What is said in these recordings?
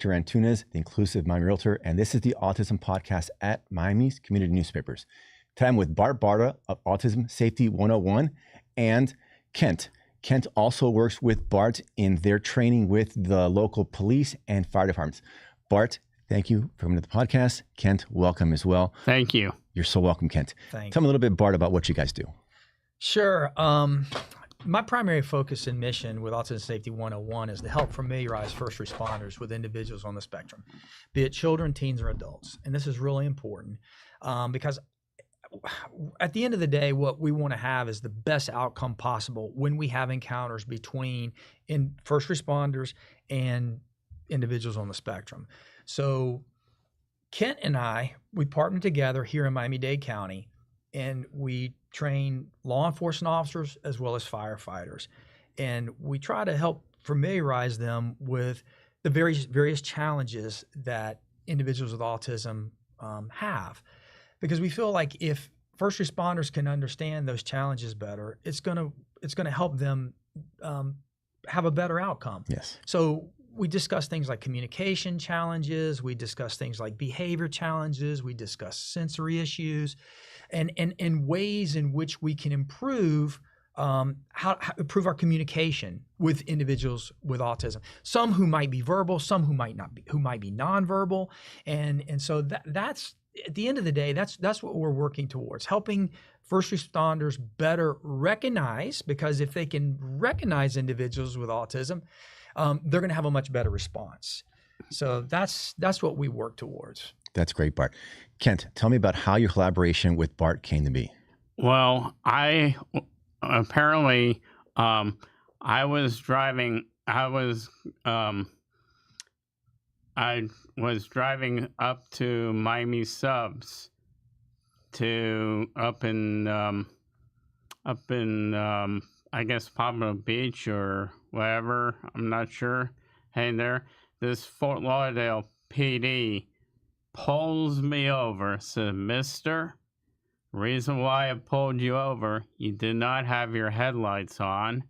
Victor Antunez, the inclusive Miami Realtor, and this is the Autism Podcast at Miami's community newspapers. Today I'm with Barta of Autism Safety 101 and Kent. Kent also works with Bart in their training with the local police and fire departments. Bart, thank you for coming to the podcast. Kent, welcome as well. Thank you. You're so welcome, Kent. Thanks. Tell me a little bit, Bart, about what you guys do. Sure. My primary focus and mission with Autism Safety 101 is to help familiarize first responders with individuals on the spectrum, be it children, teens, or adults. And this is really important because at the end of the day, what we want to have is the best outcome possible when we have encounters between first responders and individuals on the spectrum. So Kent and we partnered together here in Miami-Dade County, and we train law enforcement officers as well as firefighters. And we try to help familiarize them with the various challenges that individuals with autism have. Because we feel like if first responders can understand those challenges better, it's gonna help them have a better outcome. Yes. So we discuss things like communication challenges, we discuss things like behavior challenges, we discuss sensory issues, and ways in which we can improve how improve our communication with individuals with autism. Some who might be verbal, some who might not be, who might be nonverbal, and so that's at the end of the day, that's what we're working towards, helping first responders better recognize, because if they can recognize individuals with autism, they're going to have a much better response. So that's what we work towards. That's great, Bart. Kent, tell me about how your collaboration with Bart came to be. Well, I was driving up to Miami Subs up in I guess Pablo Beach or whatever, I'm not sure. Hey there, this Fort Lauderdale PD pulls me over, said, "Mister, reason why I pulled you over, you did not have your headlights on,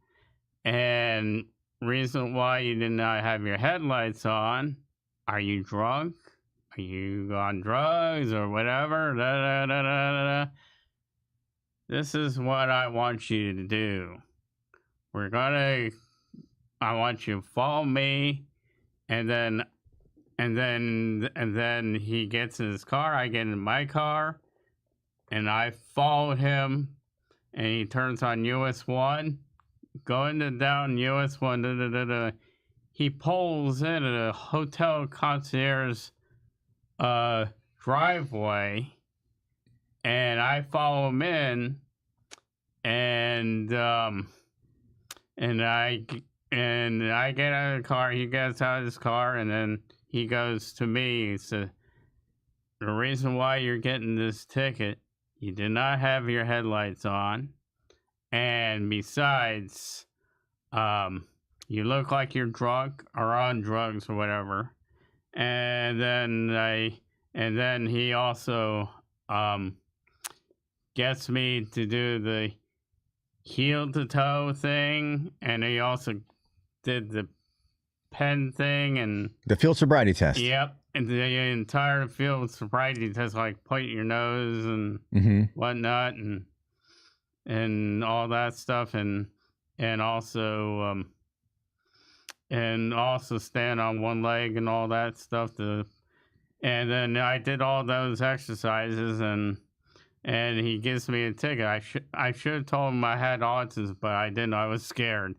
and reason why you did not have your headlights on, are you drunk? Are you on drugs or whatever? Da, da, da, da, da. This is what I want you to do. I want you to follow me," and then he gets in his car, I get in my car, and I followed him, and he turns on US 1, going down US 1, da, da, da, da. He pulls in at a hotel concierge driveway, and I follow him in, and I get out of the car, he gets out of his car, and then he goes to me, he said, "The reason why you're getting this ticket, you did not have your headlights on, and besides, you look like you're drunk or on drugs or whatever." And then he also gets me to do the heel to toe thing, and he also did the pen thing and The field sobriety test. Yep, and the entire field sobriety test, like point your nose and whatnot, and all that stuff, and also stand on one leg and all that stuff. And then I did all those exercises, and he gives me a ticket. I should have told him I had autism, but I didn't. I was scared.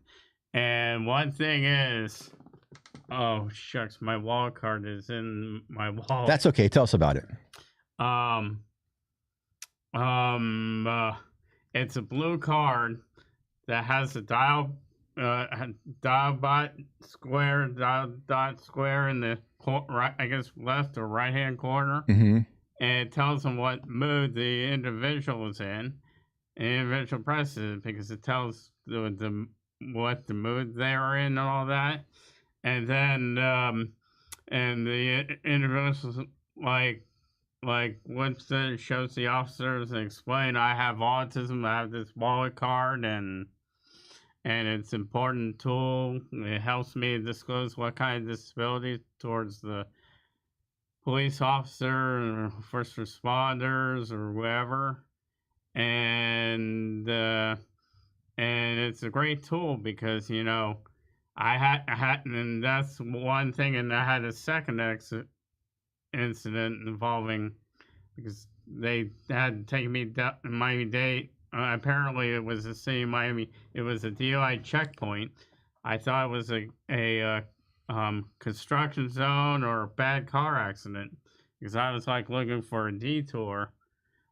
And one thing is, oh shucks, my wallet card is in my wallet. That's okay. Tell us about it. It's a blue card that has a dot square in the right, I guess left or right hand corner, and it tells them what mood the individual is in. And the individual presses it because it tells what the mood they're in and all that. And then and the individuals like once it shows the officers and explain, I have autism, I have this wallet card, and and it's an important tool. It helps me disclose what kind of disability towards the police officer or first responders or whoever, and it's a great tool because I had, and that's one thing, and I had a second incident involving, because they had taken me down to Miami-Dade. Apparently, it was the same Miami. It was a DUI checkpoint. I thought it was a construction zone or a bad car accident, because I was like looking for a detour.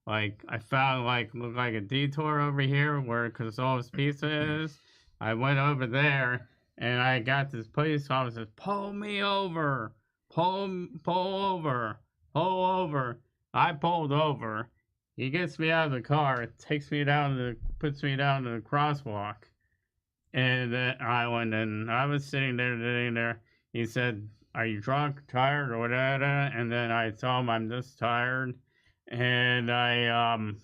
Like I found looked like a detour over here where Caso's Pizza is. I went over there and I got this police officer, pull me over, pull over, pull over. I pulled over. He gets me out of the car, puts me down to the crosswalk. And then I went and I was sitting there. He said, "Are you drunk, tired, or whatever?" And then I told him I'm just tired. And and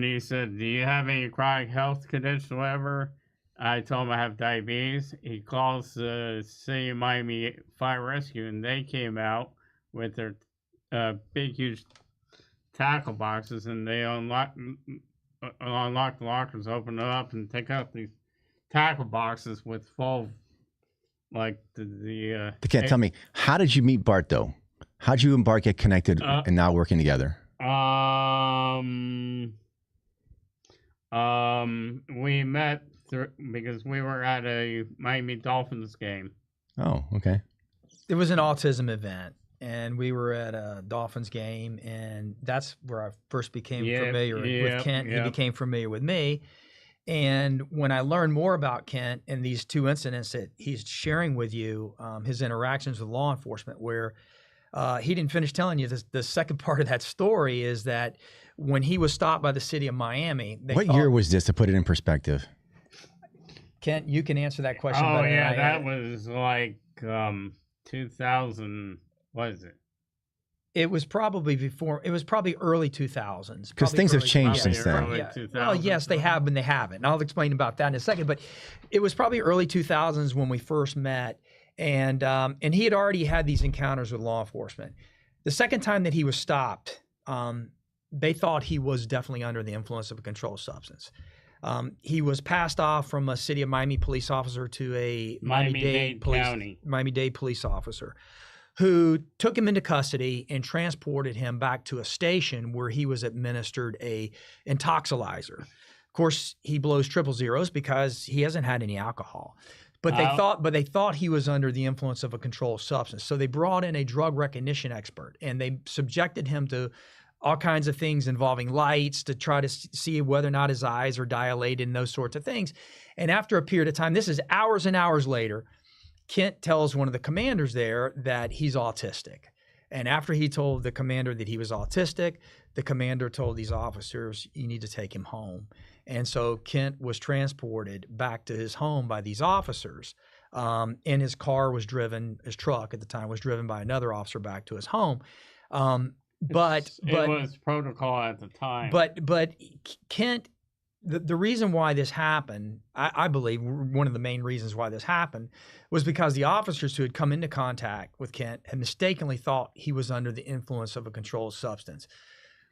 he said, "Do you have any chronic health condition, whatever?" I told him I have diabetes. He calls the City of Miami Fire Rescue, and they came out with their big, huge tackle boxes, and they unlock the lockers, open it up, and take out these tackle boxes with full, They can't tell me, how did you meet Bart though? How did you and Bart get connected and now working together? We met because we were at a Miami Dolphins game. Oh, okay. It was an autism event, and we were at a Dolphins game, and that's where I first became familiar with Kent. He became familiar with me. And when I learned more about Kent and these two incidents that he's sharing with you, his interactions with law enforcement, where he didn't finish telling you this, the second part of that story is that when he was stopped by the city of Miami. What year was this, to put it in perspective? Kent, you can answer that question. Oh, yeah, that was like 2000, what is it? It was probably early 2000s. Because things have changed since then. Yeah. Well, yes, they have, and they haven't. And I'll explain about that in a second. But it was probably early 2000s when we first met. And he had already had these encounters with law enforcement. The second time that he was stopped, they thought he was definitely under the influence of a controlled substance. He was passed off from a City of Miami police officer to a Miami-Dade County Miami-Dade police officer, who took him into custody and transported him back to a station where he was administered a intoxilizer. Of course, he blows triple zeros because he hasn't had any alcohol. But they thought he was under the influence of a controlled substance. So they brought in a drug recognition expert, and they subjected him to all kinds of things involving lights to try to see whether or not his eyes are dilated and those sorts of things. And after a period of time, this is hours and hours later, Kent tells one of the commanders there that he's autistic. And after he told the commander that he was autistic, the commander told these officers, "You need to take him home." And so Kent was transported back to his home by these officers. And his truck at the time was driven by another officer back to his home. But it was protocol at the time. But Kent, the reason why this happened, I believe one of the main reasons why this happened was because the officers who had come into contact with Kent had mistakenly thought he was under the influence of a controlled substance,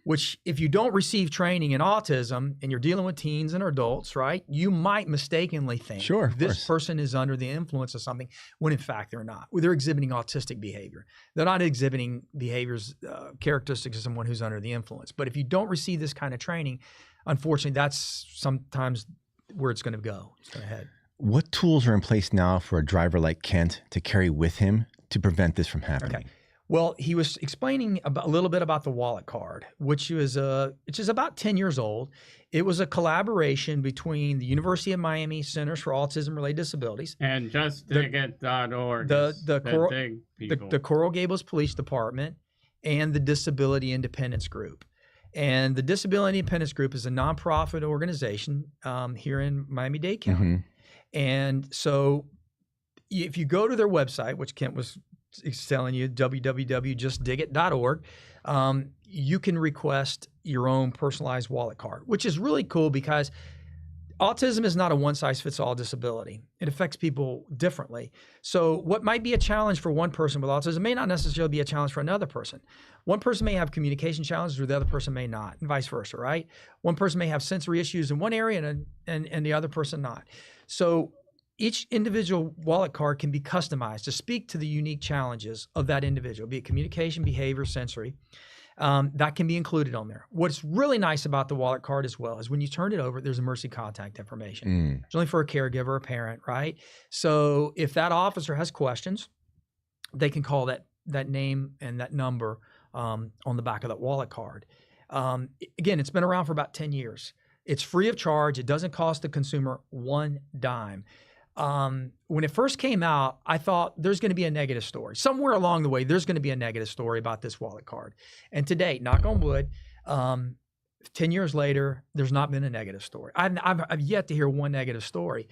which if you don't receive training in autism and you're dealing with teens and adults, right, you might mistakenly think this person is under the influence of something when in fact they're not. They're exhibiting autistic behavior. They're not exhibiting behaviors, characteristics of someone who's under the influence. But if you don't receive this kind of training, unfortunately, that's sometimes where it's going to go. It's going to head. What tools are in place now for a driver like Kent to carry with him to prevent this from happening? Okay. Well, he was explaining a little bit about the wallet card, which is about 10 years old. It was a collaboration between the University of Miami Centers for Autism-Related Disabilities and JustDigIt.org, the Coral Gables Police Department, and the Disability Independence Group. And the Disability Independence Group is a nonprofit organization here in Miami-Dade County. Mm-hmm. And so if you go to their website, which Kent was telling you, www.justdigit.org, you can request your own personalized wallet card, which is really cool because autism is not a one-size-fits-all disability. It affects people differently. So what might be a challenge for one person with autism may not necessarily be a challenge for another person. One person may have communication challenges, or the other person may not, and vice versa, right? One person may have sensory issues in one area and the other person not. So each individual wallet card can be customized to speak to the unique challenges of that individual, be it communication, behavior, sensory. That can be included on there. What's really nice about the wallet card as well is when you turn it over, there's emergency contact information. It's only for a caregiver or a parent, right? So if that officer has questions, they can call that name and that number on the back of that wallet card. Again, it's been around for about 10 years. It's free of charge. It doesn't cost the consumer one dime. When it first came out, I thought there's going to be a negative story. Somewhere along the way, there's going to be a negative story about this wallet card. And to date, knock on wood, 10 years later, there's not been a negative story. I've yet to hear one negative story.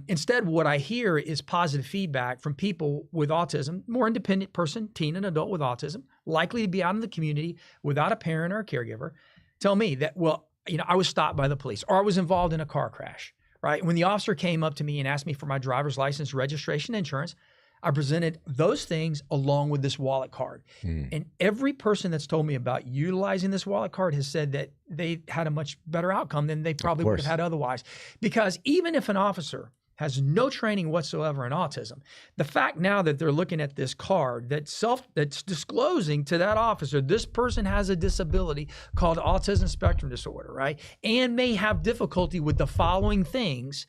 Instead, what I hear is positive feedback from people with autism, more independent person, teen and adult with autism, likely to be out in the community without a parent or a caregiver, tell me that, well, I was stopped by the police or I was involved in a car crash. Right? When the officer came up to me and asked me for my driver's license, registration, insurance, I presented those things along with this wallet card. And every person that's told me about utilizing this wallet card has said that they had a much better outcome than they probably would have had otherwise. Because even if an officer has no training whatsoever in autism, the fact now that they're looking at this card that's disclosing to that officer, this person has a disability called autism spectrum disorder, right? And may have difficulty with the following things,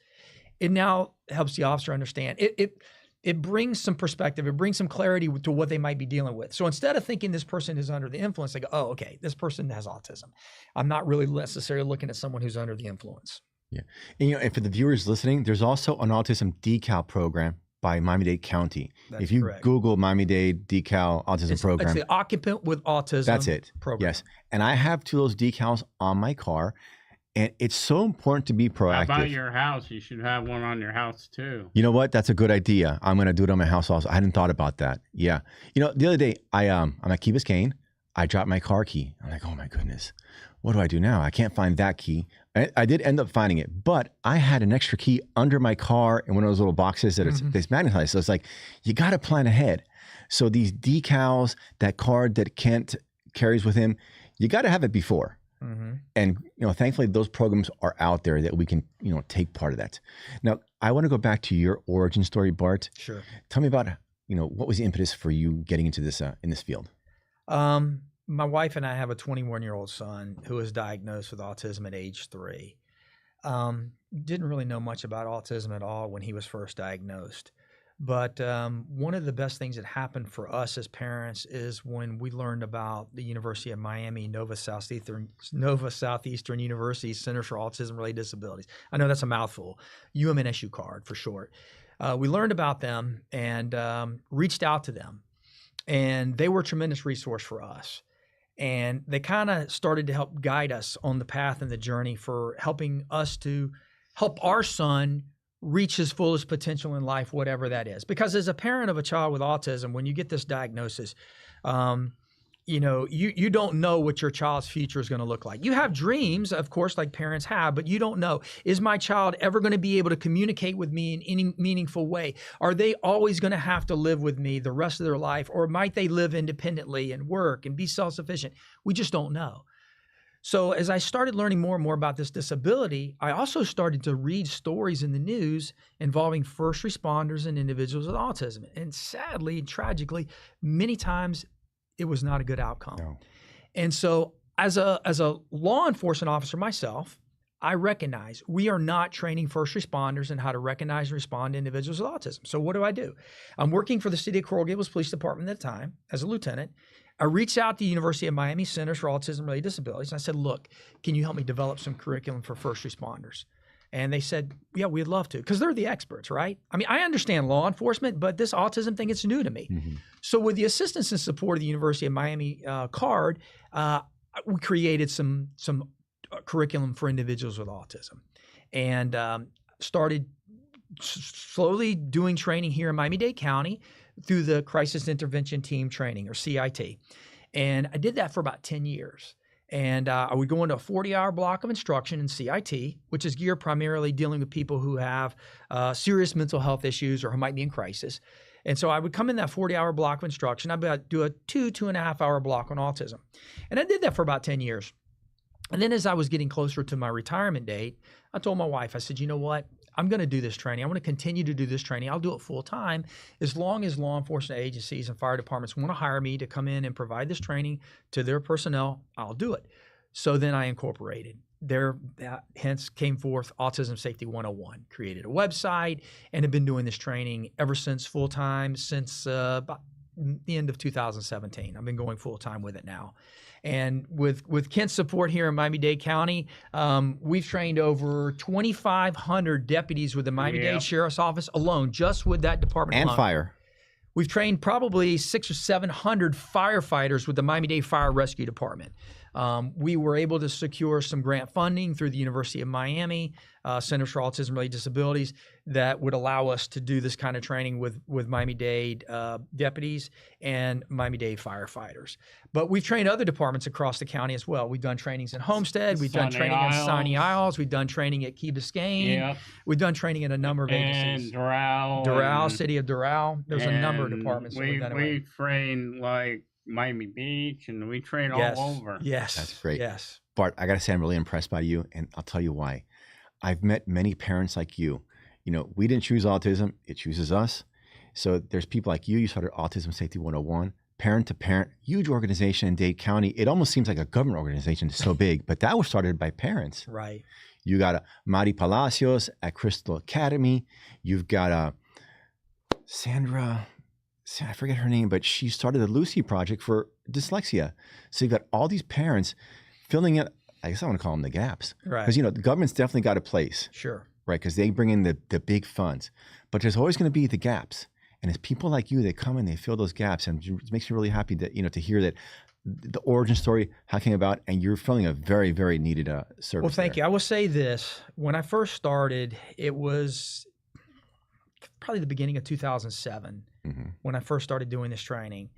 it now helps the officer understand. It brings some perspective. It brings some clarity to what they might be dealing with. So instead of thinking this person is under the influence, they go, oh, okay, this person has autism. I'm not really necessarily looking at someone who's under the influence. Yeah. And, and for the viewers listening, there's also an autism decal program by Miami-Dade County. That's if you correct. Google Miami-Dade decal autism program. It's the occupant with autism That's it. program. Yes. And I have 2 of those decals on my car. And it's so important to be proactive. How about your house? You should have one on your house too. You know what? That's a good idea. I'm going to do it on my house also. I hadn't thought about that. Yeah. The other day, I'm at Key Biscayne. I dropped my car key. I'm like, oh my goodness. What do I do now? I can't find that key. I did end up finding it, but I had an extra key under my car in one of those little boxes that it's magnetized. So it's like, you got to plan ahead. So these decals, that card that Kent carries with him, you got to have it before. And, thankfully those programs are out there that we can, take part of that. Now, I want to go back to your origin story, Bart. Sure. Tell me about, what was the impetus for you getting into this, in this field? My wife and I have a 21-year-old son who was diagnosed with autism at age 3. Didn't really know much about autism at all when he was first diagnosed. But one of the best things that happened for us as parents is when we learned about the University of Miami, Nova Southeastern University Centers for Autism-Related Disabilities. I know that's a mouthful. UMNSU card for short. We learned about them and reached out to them. And they were a tremendous resource for us. And they kind of started to help guide us on the path and the journey for helping us to help our son reach his fullest potential in life, whatever that is. Because as a parent of a child with autism, when you get this diagnosis, you don't know what your child's future is going to look like. You have dreams, of course, like parents have, but you don't know, is my child ever going to be able to communicate with me in any meaningful way? Are they always going to have to live with me the rest of their life? Or might they live independently and work and be self-sufficient? We just don't know. So as I started learning more and more about this disability, I also started to read stories in the news involving first responders and individuals with autism. And sadly and tragically, many times it was not a good outcome. No. And so as a law enforcement officer myself, I recognize we are not training first responders in how to recognize and respond to individuals with autism. So what do? I'm working for the City of Coral Gables Police Department at the time as a lieutenant. I reached out to the University of Miami Centers for Autism-Related Disabilities, and I said, look, can you help me develop some curriculum for first responders? And they said, yeah, we'd love to, because they're the experts, right? I mean, I understand law enforcement, but this autism thing, it's new to me. So with the assistance and support of the University of Miami CARD, we created some curriculum for individuals with autism and started slowly doing training here in Miami-Dade County through the Crisis Intervention Team Training, or CIT. And I did that for about 10 years. And I would go into a 40-hour block of instruction in CIT, which is geared primarily dealing with people who have serious mental health issues or who might be in crisis. And so I would come in that 40-hour block of instruction. I'd do a 2.5 hour block on autism. And I did that for about 10 years. And then as I was getting closer to my retirement date, I told my wife, I said, you know what? I'm going to do this training. I'm going to continue to do this training. I'll do it full time as long as law enforcement agencies and fire departments want to hire me to come in and provide this training to their personnel. I'll do it. So then I incorporated. Hence came forth Autism Safety 101, created a website, and have been doing this training ever since full time since about the end of 2017. I've been going full time with it now. And with Kent's support here in Miami-Dade County, we've trained over 2,500 deputies with the Miami-Dade Sheriff's Office alone, just with that department and alone. fire. We've trained probably 600 or 700 firefighters with the Miami-Dade Fire Rescue Department. We were able to secure some grant funding through the University of Miami, Centers for Autism-Related Disabilities, that would allow us to do this kind of training with Miami-Dade deputies and Miami-Dade firefighters. But we've trained other departments across the county as well. We've done trainings in Homestead. We've done training in Sunny Isles. We've done training at Key Biscayne. Yep. We've done training in a number of agencies. And Doral, city of Doral. There's a number of departments. We train like Miami Beach, and we train all over. Yes. That's great. Yes. Bart, I got to say, I'm really impressed by you, and I'll tell you why. I've met many parents like you. You know, we didn't choose autism. It chooses us. So there's people like you. You started Autism Safety 101, parent to parent, huge organization in Dade County. It almost seems like a government organization. It's so big, but that was started by parents. Right. You got Mari Palacios at Crystal Academy. You've got Sandra, I forget her name, but she started the Lucy Project for dyslexia. So you've got all these parents filling in, I guess I want to call them the gaps. Right. Because, you know, the government's definitely got a place. Sure. Right, because they bring in the big funds. But there's always going to be the gaps. And it's people like you that come and they fill those gaps. And it makes me really happy that, you know, to hear that the origin story, how it came about, and you're filling a very, very needed service. Well, thank you. I will say this. When I first started, it was probably the beginning of 2007 when I first started doing this training.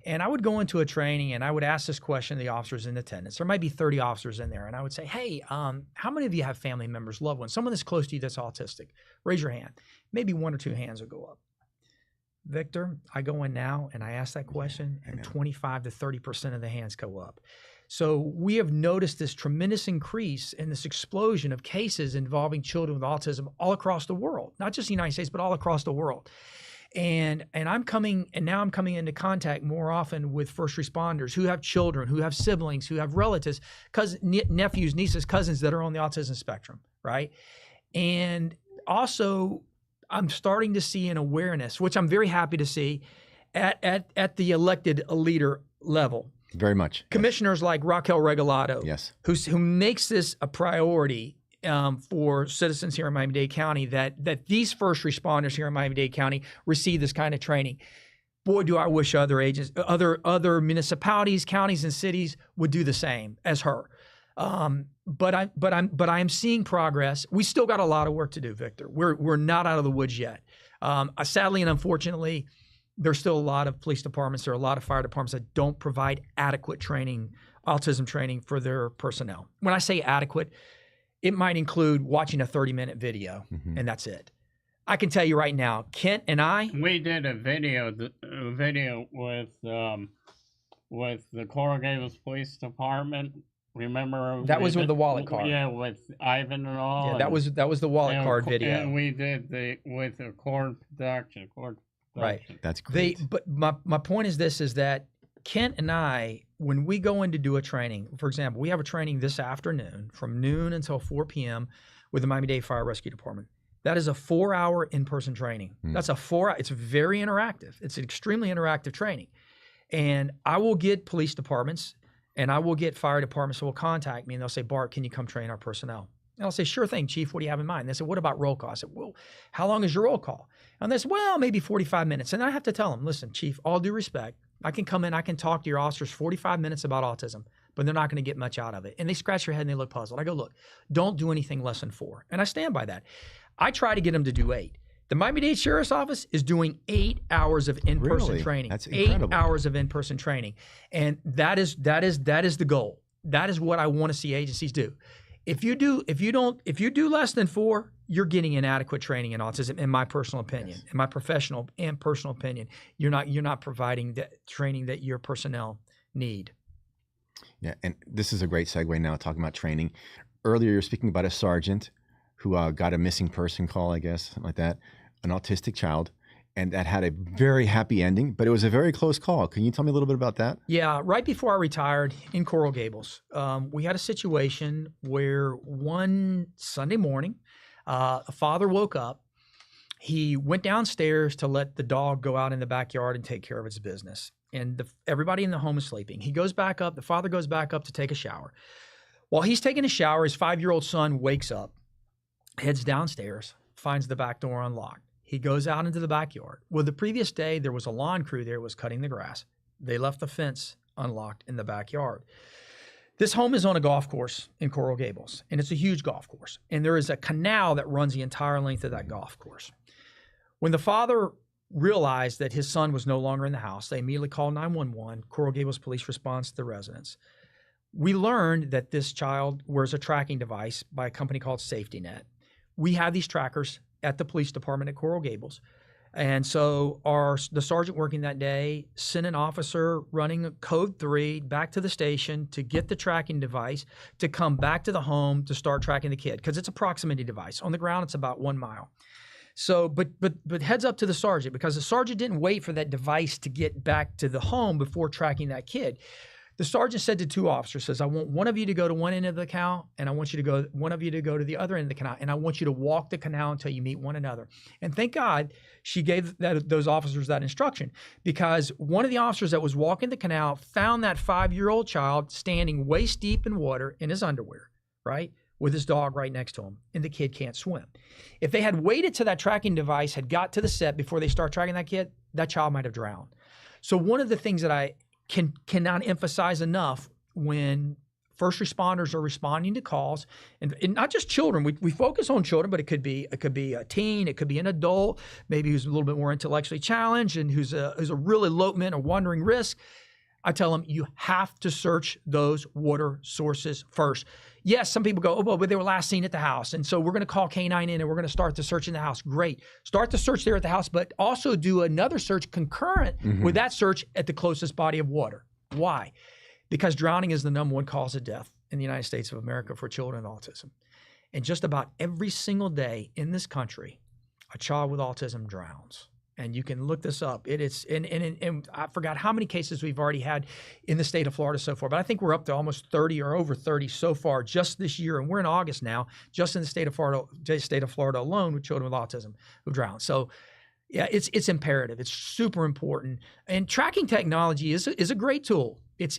And I would go into a training and I would ask this question to the officers in attendance. There might be 30 officers in there. And I would say, hey, how many of you have family members, loved ones, someone that's close to you that's autistic? Raise your hand. Maybe 1 or 2 hands will go up. Victor, I go in now and I ask that question, and 25 to 30% of the hands go up. So we have noticed this tremendous increase in this explosion of cases involving children with autism all across the world, not just the United States, but all across the world. And now I'm coming into contact more often with first responders who have children, who have siblings, who have relatives, nephews, nieces, cousins that are on the autism spectrum, right? And also, I'm starting to see an awareness, which I'm very happy to see, at the elected leader level. Very much. Commissioners like Raquel Regalado, who makes this a priority for citizens here in Miami-Dade County, that these first responders here in Miami-Dade County receive this kind of training. Boy, do I wish other other municipalities, counties, and cities would do the same as her. But I'm seeing progress. We still got a lot of work to do, Victor. We're not out of the woods yet. Sadly and unfortunately, there's still a lot of police departments, there are a lot of fire departments that don't provide adequate training, autism training for their personnel. When I say adequate, it might include watching a 30-minute video, and that's it. I can tell you right now, Kent and I... We did a video with the Coral Gables Police Department. Remember? That was with the wallet card. Yeah, with Ivan and all. Yeah, that was the wallet card video. And we did with the cord production. Right. That's great. But my point is this, is that Kent and I, when we go in to do a training, for example, we have a training this afternoon from noon until 4 p.m. with the Miami-Dade Fire Rescue Department. That is a 4-hour in-person training. That's a 4-hour, it's very interactive. It's an extremely interactive training. And I will get police departments and I will get fire departments who will contact me and they'll say, Bart, can you come train our personnel? And I'll say, sure thing, Chief, what do you have in mind? They said, what about roll call? I said, well, how long is your roll call? And they said, well, maybe 45 minutes. And I have to tell them, listen, Chief, all due respect, I can come in, I can talk to your officers 45 minutes about autism, but they're not going to get much out of it. And they scratch their head and they look puzzled. I go, look, don't do anything less than 4. And I stand by that. I try to get them to do 8. The Miami-Dade Sheriff's Office is doing 8 hours of in-person training. That's incredible. 8 hours of in-person training. And that is the goal. That is what I want to see agencies do. If you do less than 4, you're getting inadequate training in autism, in my personal opinion, in my professional and personal opinion. You're not providing the training that your personnel need. Yeah, and this is a great segue now, talking about training. Earlier, you were speaking about a sergeant who got a missing person call, I guess, something like that, an autistic child, and that had a very happy ending, but it was a very close call. Can you tell me a little bit about that? Yeah, right before I retired in Coral Gables, we had a situation where one Sunday morning, a father woke up. He went downstairs to let the dog go out in the backyard and take care of its business. And everybody in the home is sleeping. He goes back up. The father goes back up to take a shower. While he's taking a shower, his 5-year-old son wakes up, heads downstairs, finds the back door unlocked. He goes out into the backyard. Well, the previous day, there was a lawn crew there was cutting the grass. They left the fence unlocked in the backyard. This home is on a golf course in Coral Gables, and it's a huge golf course. And there is a canal that runs the entire length of that golf course. When the father realized that his son was no longer in the house, they immediately called 911. Coral Gables police responds to the residence. We learned that this child wears a tracking device by a company called Safety Net. We have these trackers at the police department at Coral Gables. And so the sergeant working that day sent an officer running a code 3 back to the station to get the tracking device to come back to the home to start tracking the kid, because it's a proximity device. On the ground, it's about 1 mile. So, but heads up to the sergeant, because the sergeant didn't wait for that device to get back to the home before tracking that kid. The sergeant said to 2 officers, says, I want one of you to go to one end of the canal, and I want one of you to go to the other end of the canal, and I want you to walk the canal until you meet one another. And thank God she gave those officers that instruction, because one of the officers that was walking the canal found that 5-year-old child standing waist deep in water in his underwear, right, with his dog right next to him, and the kid can't swim. If they had waited till that tracking device had got to the set before they start tracking that kid, that child might have drowned. So one of the things that I cannot emphasize enough when first responders are responding to calls, and not just children. We focus on children, but it could be a teen, it could be an adult, maybe who's a little bit more intellectually challenged and who's a real elopement or wandering risk. I tell them, you have to search those water sources first. Yes, some people go, oh, well, but they were last seen at the house, and so we're going to call K9 in and we're going to start the search in the house. Great. Start the search there at the house, but also do another search concurrent with that search at the closest body of water. Why? Because drowning is the #1 cause of death in the United States of America for children with autism. And just about every single day in this country, a child with autism drowns. And you can look this up. It is, and I forgot how many cases we've already had in the state of Florida so far, but I think we're up to almost 30 or over 30 so far just this year. And we're in August now, just in the state of Florida alone, with children with autism who drown. So yeah, it's imperative. It's super important. And tracking technology is a great tool. It's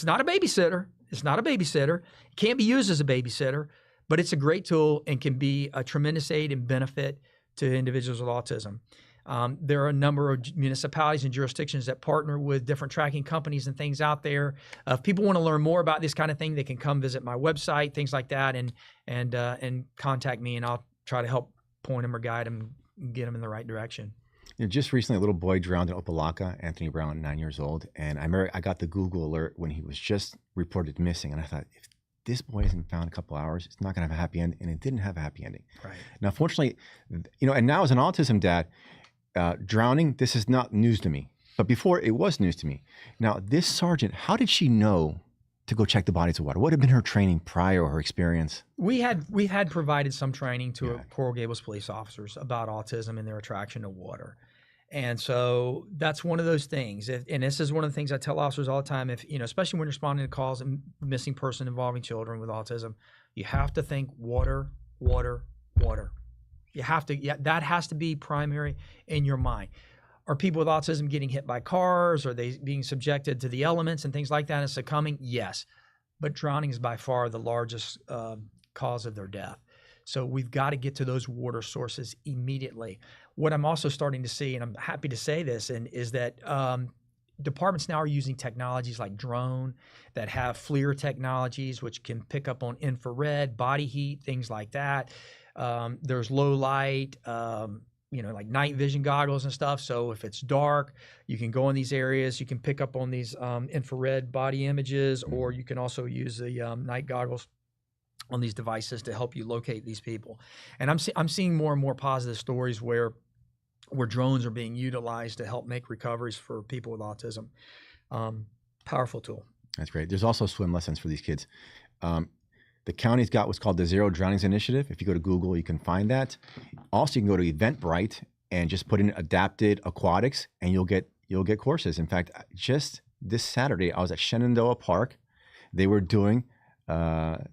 not a babysitter. It's not a babysitter. It can't be used as a babysitter, but it's a great tool and can be a tremendous aid and benefit to individuals with autism. There are a number of municipalities and jurisdictions that partner with different tracking companies and things out there. If people want to learn more about this kind of thing, they can come visit my website, things like that, and contact me, and I'll try to help point them or guide them and get them in the right direction. You know, just recently, a little boy drowned in Opelika, Anthony Brown, 9 years old. And I remember I got the Google alert when he was just reported missing. And I thought, if this boy isn't found in a couple hours, it's not going to have a happy ending. And it didn't have a happy ending. Right. Now, fortunately, and now as an autism dad, drowning, this is not news to me. But before, it was news to me. Now, this sergeant, how did she know to go check the bodies of water? What had been her training prior or her experience? We had provided some training to Coral Gables police officers about autism and their attraction to water. And so that's one of those things. And this is one of the things I tell officers all the time, especially when you're responding to calls of missing person involving children with autism, you have to think water, water, water. You have to, that has to be primary in your mind. Are people with autism getting hit by cars? Are they being subjected to the elements and things like that and succumbing? Yes. But drowning is by far the largest cause of their death. So we've got to get to those water sources immediately. What I'm also starting to see, and I'm happy to say this, is that departments now are using technologies like drone that have FLIR technologies, which can pick up on infrared, body heat, things like that. There's low light, like night vision goggles and stuff. So if it's dark, you can go in these areas, you can pick up on these infrared body images, or you can also use the night goggles on these devices to help you locate these people. And I'm seeing more and more positive stories where drones are being utilized to help make recoveries for people with autism. Powerful tool. That's great. There's also swim lessons for these kids. The county's got what's called the Zero Drownings Initiative. If you go to Google, you can find that. Also, you can go to Eventbrite and just put in adapted aquatics, and you'll get courses. In fact, just this Saturday, I was at Shenandoah Park. They were doing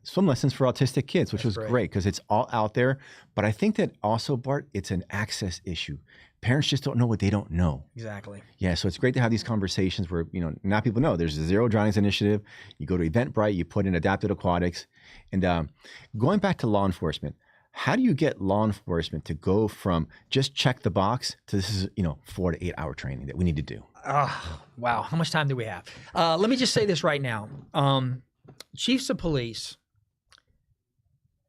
swim lessons for autistic kids, which was great because it's all out there. But I think that also, Bart, it's an access issue. Parents just don't know what they don't know. Exactly. Yeah, so it's great to have these conversations where, now people know there's a Zero Drownings Initiative. You go to Eventbrite, you put in adapted aquatics. And going back to law enforcement, how do you get law enforcement to go from just check the box to this is, 4 to 8 hour training that we need to do? Wow. How much time do we have? Let me just say this right now. Chiefs of police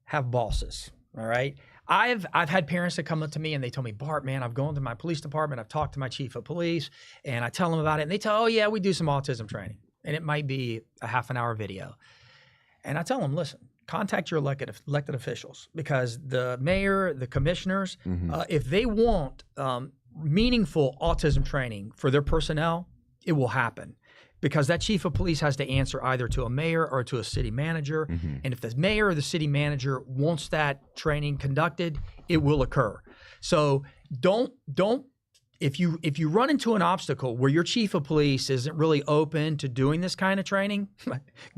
have bosses, all right? I've had parents that come up to me and they tell me, Bart, man, I've gone to my police department, I've talked to my chief of police, and I tell them about it, and they tell, oh yeah, we do some autism training. And it might be a half an hour video. And I tell them, listen, contact your elected officials, because the mayor, the commissioners, if they want meaningful autism training for their personnel, it will happen. Because that chief of police has to answer either to a mayor or to a city manager. And if the mayor or the city manager wants that training conducted, it will occur. So don't if you run into an obstacle where your chief of police isn't really open to doing this kind of training,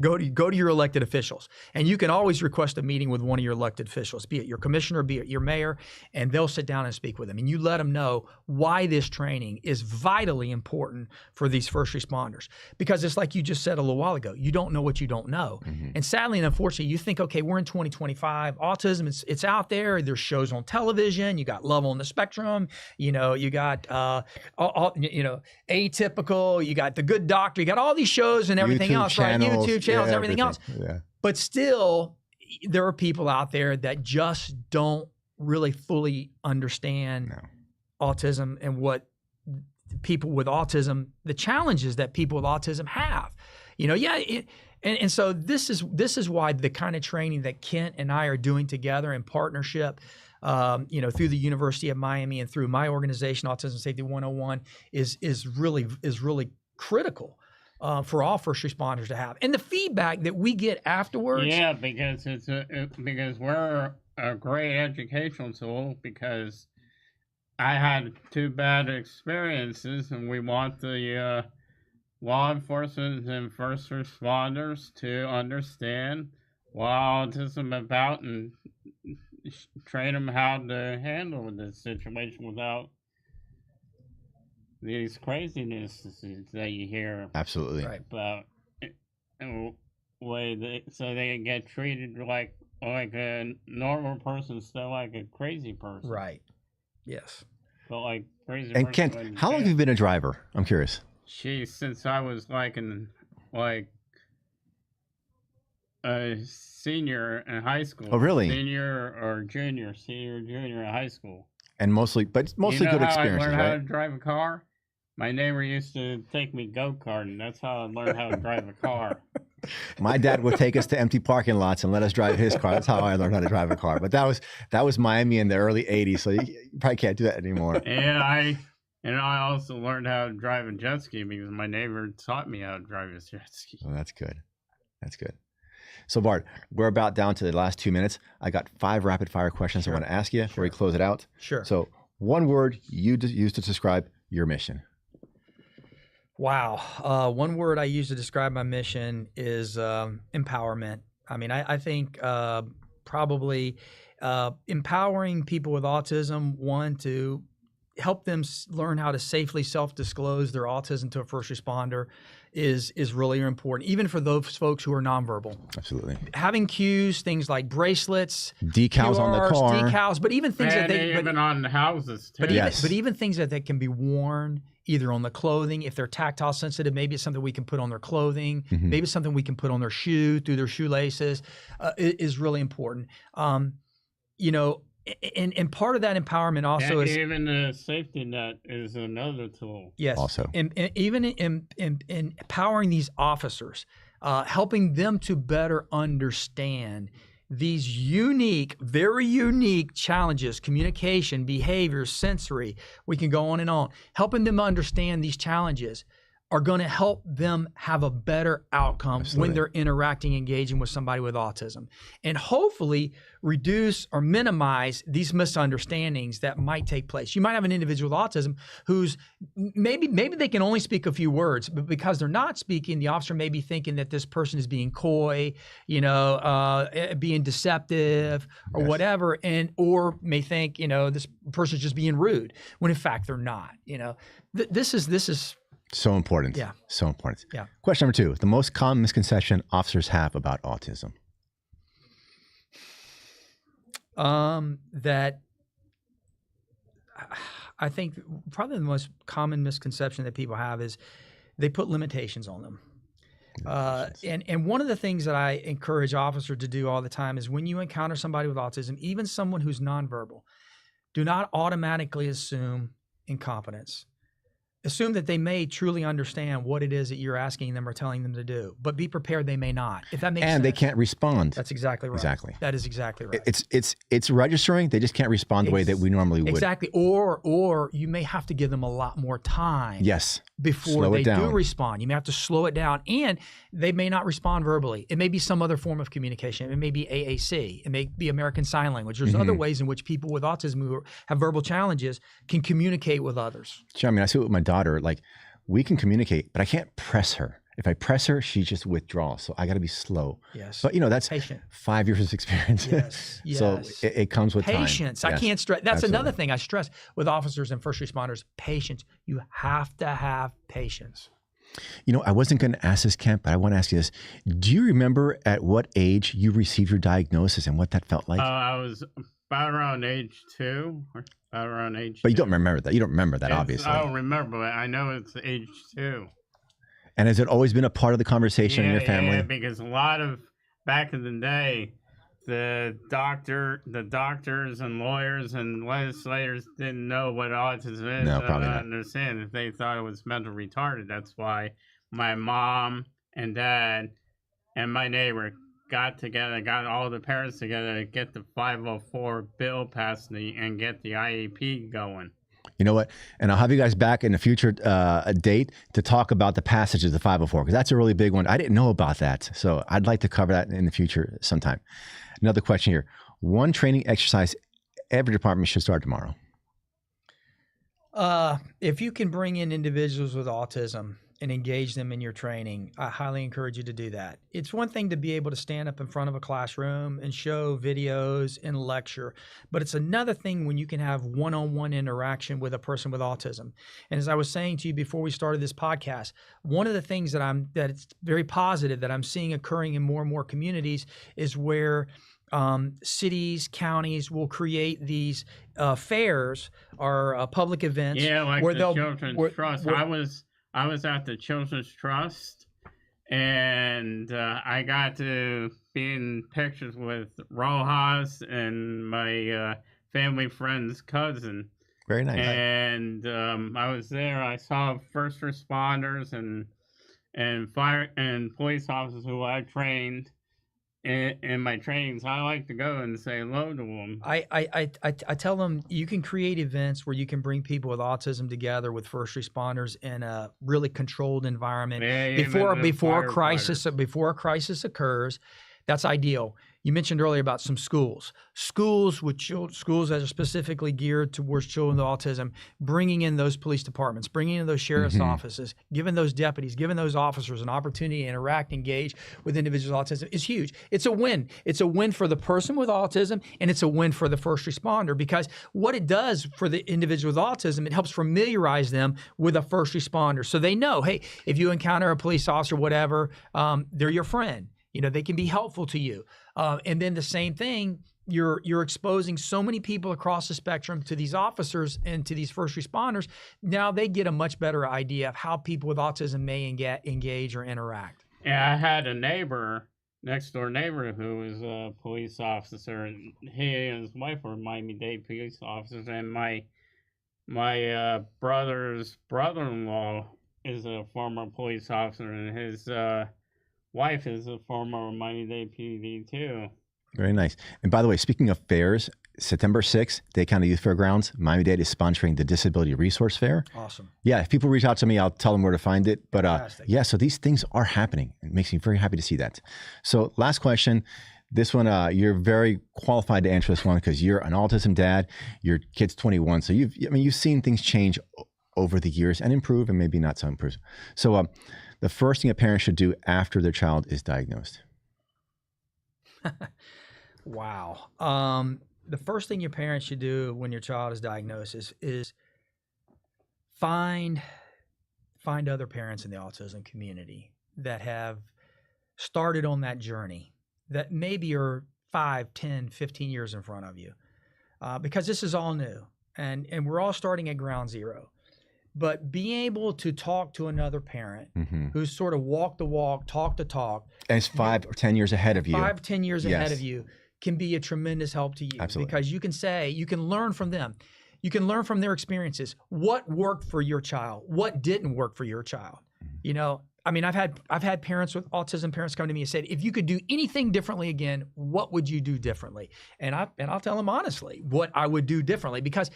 go to your elected officials. And you can always request a meeting with one of your elected officials, be it your commissioner, be it your mayor, and they'll sit down and speak with them. And you let them know why this training is vitally important for these first responders. Because it's like you just said a little while ago, you don't know what you don't know. And sadly and unfortunately, you think, okay, we're in 2025, autism, it's out there, there's shows on television, you got Love on the Spectrum, you got Atypical, you got The Good Doctor, you got all these shows and everything else, right? YouTube channels, everything else. Yeah. But still, there are people out there that just don't really fully understand autism and what people with autism, the challenges that people with autism have. And so this is why the kind of training that Kent and I are doing together in partnership, through the University of Miami and through my organization, Autism Safety 101, is really critical for all first responders to have. And the feedback that we get afterwards. Yeah, because because we're a great educational tool. Because I had 2 bad experiences, and we want the law enforcement and first responders to understand what autism is about and train them how to handle this situation without these crazinesses that you hear. Absolutely. About so they get treated like a normal person, still like a crazy person. Right. Yes. But like crazy. And Kent, how long have you been a driver? I'm curious. Since I was a senior in high school. Oh, really? Senior, junior in high school. And mostly good experiences, I learned right? how to drive a car? My neighbor used to take me go-karting. That's how I learned how to drive a car. My dad would take us to empty parking lots and let us drive his car. That's how I learned how to drive a car. But that was Miami in the early 80s, so you probably can't do that anymore. And I also learned how to drive a jet ski because my neighbor taught me how to drive a jet ski. Oh, that's good. That's good. So Bart, we're about down to the last 2 minutes. I got 5 rapid fire questions I want to ask you before we close it out. Sure. So one word you use to describe your mission. Wow. One word I use to describe my mission is empowerment. I mean, I think probably empowering people with autism, one, to help them learn how to safely self-disclose their autism to a first responder is really important, even for those folks who are nonverbal. Absolutely. Having cues, things like bracelets, decals QRs, on the car, decals, but even things even on the houses too. But even things that can be worn either on the clothing, if they're tactile sensitive, maybe it's something we can put on their clothing, maybe it's something we can put on their shoe through their shoelaces, is really important. And part of that empowerment also is even the safety net is another tool. yes, Also. and even in empowering these officers, helping them to better understand these unique, very unique challenges, communication, behavior, sensory, we can go on and on, helping them understand these challenges are going to help them have a better outcome when they're interacting, engaging with somebody with autism, and hopefully reduce or minimize these misunderstandings that might take place. You might have an individual with autism who's maybe they can only speak a few words, but because they're not speaking, the officer may be thinking that this person is being coy, being deceptive or whatever, or may think, this person's just being rude, when in fact they're not. This is So important. Yeah. So important. Yeah. Question number 2, the most common misconception officers have about autism. That I think probably the most common misconception that people have is they put limitations on them. And one of the things that I encourage officers to do all the time is when you encounter somebody with autism, even someone who's nonverbal, do not automatically assume incompetence. Assume that they may truly understand what it is that you're asking them or telling them to do, but be prepared they may not. If that makes sense. And they can't respond. That's exactly right. Exactly. That is exactly right. It's registering. They just can't respond the way that we normally would. Exactly. Or you may have to give them a lot more time. Yes. Before Slow they it down. do respond. You may have to slow it down, and they may not respond verbally. It may be some other form of communication. It may be AAC. It may be American Sign Language. There's other ways in which people with autism who have verbal challenges can communicate with others. Sure. I mean, I see it with my daughter. Like, we can communicate, but I can't press her. If I press her, she just withdraws. So I got to be slow. Yes. But that's patient. 5 years of experience. Yes. So it comes with patience. time. I can't stress. That's Absolutely. another thing I stress with officers and first responders. Patience. You have to have patience. I wasn't going to ask this, Kent, but I want to ask you this. Do you remember at what age you received your diagnosis and what that felt like? I was about around age 2. About around age But you 2. don't remember that. You don't remember that, obviously. I don't remember, but I know it's age 2. And has it always been a part of the conversation in your family? Yeah, because a lot of back in the day, the doctors and lawyers and legislators didn't know what autism is. No, probably I not. understand if they thought it was mental retarded. That's why my mom and dad and my neighbor got all the parents together to get the 504 bill passed and get the IEP going. You know what? And I'll have you guys back in a future date to talk about the passage of the 504, because that's a really big one. I didn't know about that. So I'd like to cover that in the future sometime. Another question here. One training exercise every department should start tomorrow. If you can bring in individuals with autism and engage them in your training, I highly encourage you to do that. It's one thing to be able to stand up in front of a classroom and show videos and lecture, but it's another thing when you can have one-on-one interaction with a person with autism. And as I was saying to you before we started this podcast, one of the things that it's very positive that I'm seeing occurring in more and more communities is where cities, counties will create these fairs or public events. Yeah, like where the Children's Trust. I was at the Children's Trust, and I got to be in pictures with Rojas and my family friend's cousin. Very nice. And I was there. I saw first responders and fire and police officers who I trained in my trainings. I like to go and say hello to them. I tell them you can create events where you can bring people with autism together with first responders in a really controlled environment before a crisis occurs. That's ideal. You mentioned earlier about some schools that are specifically geared towards children with autism, bringing in those police departments, bringing in those sheriff's offices, giving those deputies, giving those officers an opportunity to interact, engage with individuals with autism is huge. It's a win. It's a win for the person with autism, and it's a win for the first responder, because what it does for the individual with autism, it helps familiarize them with a first responder. So they know, hey, if you encounter a police officer, whatever, they're your friend. They can be helpful to you. And then the same thing, you're exposing so many people across the spectrum to these officers and to these first responders. Now they get a much better idea of how people with autism may engage or interact. Yeah, I had a neighbor next door neighbor who is a police officer, and he and his wife were Miami-Dade police officers, and my brother's brother-in-law is a former police officer, and his wife is a former Miami-Dade PD too. Very nice. And by the way, speaking of fairs, September 6th, Dade County Youth Fairgrounds, Miami-Dade is sponsoring the Disability Resource Fair. Awesome. Yeah, if people reach out to me, I'll tell them where to find it. But Fantastic. so these things are happening. It makes me very happy to see that. So last question. This one, you're very qualified to answer this one because you're an autism dad. Your kid's 21. So you've seen things change over the years and improve and maybe not so improve. So the first thing a parent should do after their child is diagnosed. Wow. The first thing your parents should do when your child is diagnosed is find other parents in the autism community that have started on that journey that maybe are 5, 10, 15 years in front of you, because this is all new and we're all starting at ground zero. But being able to talk to another parent who's sort of walk the walk, talk the talk. And it's 5 or 10 years ahead of you. 5, 10 years ahead of you can be a tremendous help to you. Absolutely. Because you can learn from them. You can learn from their experiences. What worked for your child? What didn't work for your child? You know, I mean, I've had parents with autism parents come to me and said, if you could do anything differently again, what would you do differently? And I'll tell them honestly what I would do differently, because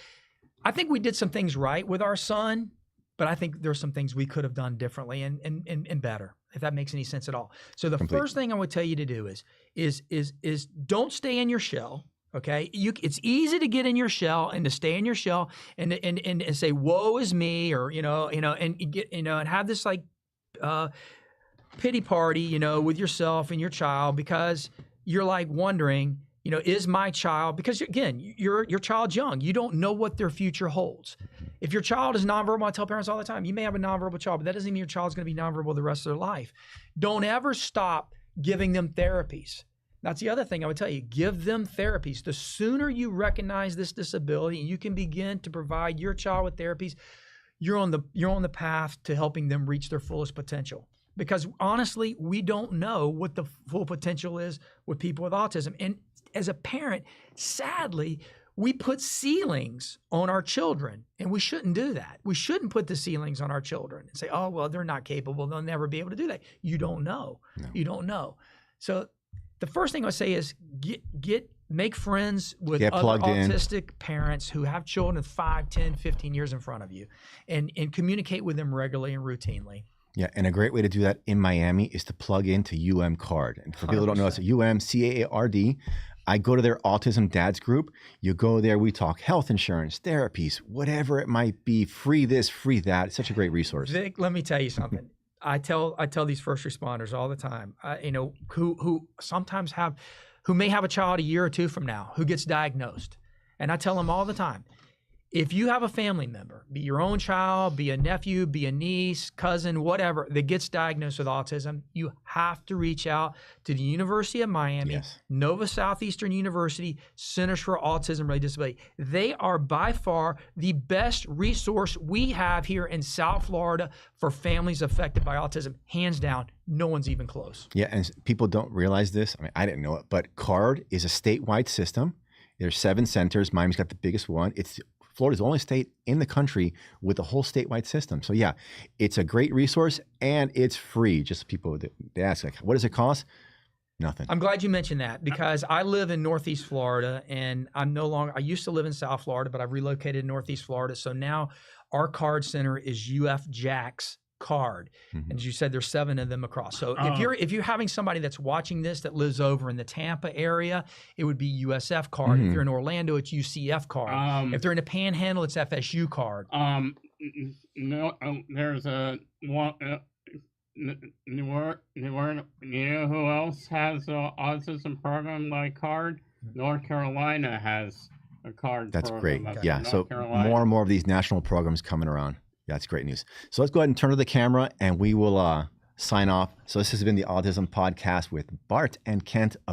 I think we did some things right with our son, but I think there's some things we could have done differently and better, if that makes any sense at all. So the first thing I would tell you to do is don't stay in your shell. Okay, it's easy to get in your shell and to stay in your shell and say woe is me, or and have this like pity party with yourself and your child, because you're like wondering, is my child, because again, your child's young. You don't know what their future holds. If your child is nonverbal, I tell parents all the time, you may have a nonverbal child, but that doesn't mean your child's going to be nonverbal the rest of their life. Don't ever stop giving them therapies. That's the other thing I would tell you. Give them therapies. The sooner you recognize this disability and you can begin to provide your child with therapies, you're on the path to helping them reach their fullest potential. Because honestly, we don't know what the full potential is with people with autism. And as a parent, sadly, we put ceilings on our children, and we shouldn't do that. We shouldn't put the ceilings on our children and say, oh, well, they're not capable. They'll never be able to do that. You don't know. No. You don't know. So the first thing I would say is make friends with other autistic parents who have children of 5, 10, 15 years in front of you, and communicate with them regularly and routinely. Yeah, and a great way to do that in Miami is to plug into Card. And for people who don't know, it's CAARD. I go to their Autism Dads group. You go there, we talk health insurance, therapies, whatever it might be, free this, free that. It's such a great resource. Vic, let me tell you something. I tell these first responders all the time, who sometimes who may have a child a year or two from now who gets diagnosed. And I tell them all the time, if you have a family member, be your own child, be a nephew, be a niece, cousin, whatever, that gets diagnosed with autism, you have to reach out to the University of Miami, Nova Southeastern University, Centers for Autism-Related Disability. They are by far the best resource we have here in South Florida for families affected by autism. Hands down, no one's even close. Yeah, and people don't realize this. I mean, I didn't know it, but CARD is a statewide system. There's 7 centers. Miami's got the biggest one. Florida's the only state in the country with a whole statewide system. So yeah, it's a great resource and it's free. Just people, they ask, like, what does it cost? Nothing. I'm glad you mentioned that, because I live in Northeast Florida, and I used to live in South Florida, but I've relocated to Northeast Florida. So now our CARD center is UF Jack's CARD. And as you said, there's 7 of them across. So if you're having somebody that's watching this that lives over in the Tampa area, it would be USF CARD. If you're in Orlando, it's UCF CARD. If they're in the Panhandle, it's FSU CARD. No, there's a one. You know who else has an autism program like CARD? North Carolina has a CARD. That's program. great. Yeah. So more and more of these national programs coming around. Yeah, that's great news. So let's go ahead and turn to the camera and we will sign off. So this has been the Autism Podcast with Bart and Kent of